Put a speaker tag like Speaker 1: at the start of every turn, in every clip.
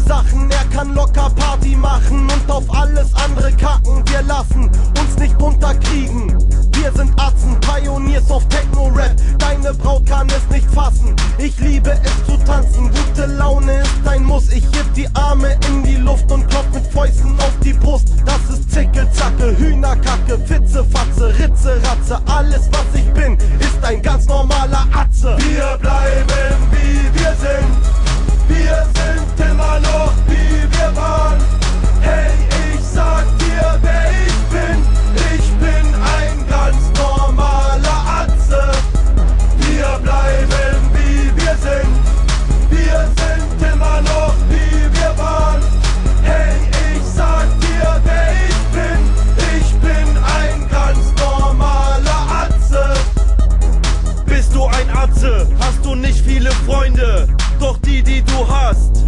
Speaker 1: Sachen, er kann locker Party machen und auf alles andere kacken. Wir lassen uns nicht unterkriegen. Wir sind Atzen, Pioneers auf Techno-Rap. Deine Braut kann es nicht fassen. Ich liebe es zu tanzen, gute Laune ist ein Muss. Ich heb die Arme in die Luft und klopf mit Fäusten auf die Brust. Das ist Zickelzacke, Hühnerkacke, Fitzefatze, Ritze, Ratze. Alles was ich bin, ist ein ganz normaler Atze. Wir bleiben wie wir sind. Wir sind immer noch wie wir waren. Hey, ich sag dir, wer ich bin. Ich bin ein ganz normaler Atze. Wir bleiben wie wir sind. Wir sind immer noch wie wir waren. Hey, ich sag dir, wer ich bin. Ich bin ein ganz normaler Atze. Bist du ein Atze? Hast du nicht viele Freunde? Doch die du hast,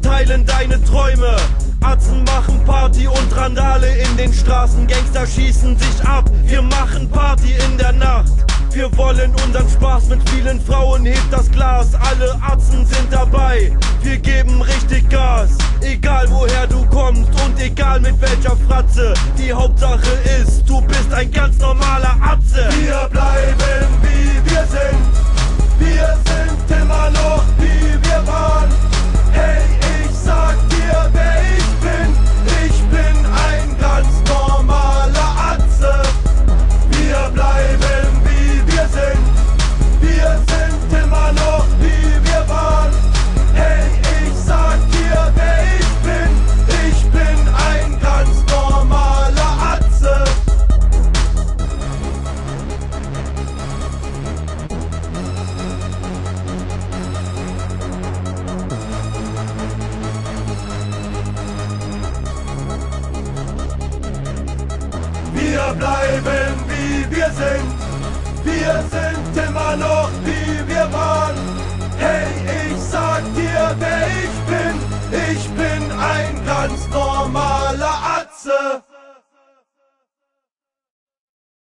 Speaker 1: teilen deine Träume. Atzen machen Party und Randale in den Straßen. Gangster schießen sich ab, wir machen Party in der Nacht. Wir wollen unseren Spaß mit vielen Frauen, hebt das Glas. Alle Atzen sind dabei, wir geben richtig Gas. Egal woher du kommst und egal mit welcher Fratze. Die Hauptsache ist, du bist ein ganz normaler Atze. Wir bleiben wie wir sind. Wir sind immer noch wie wir waren. Hey, ich sag dir, wer ich bin. Ich bin ein ganz normaler Atze. Wir bleiben wie wir sind. Wir sind immer noch wie wir waren. Hey, ich sag dir, wer ich bin. Ich bin ein ganz normaler Atze. Wir bleiben wie wir sind. Wir sind immer noch wie wir waren. Hey, ich sag dir, wer ich bin. Ich bin ein ganz normaler Atze.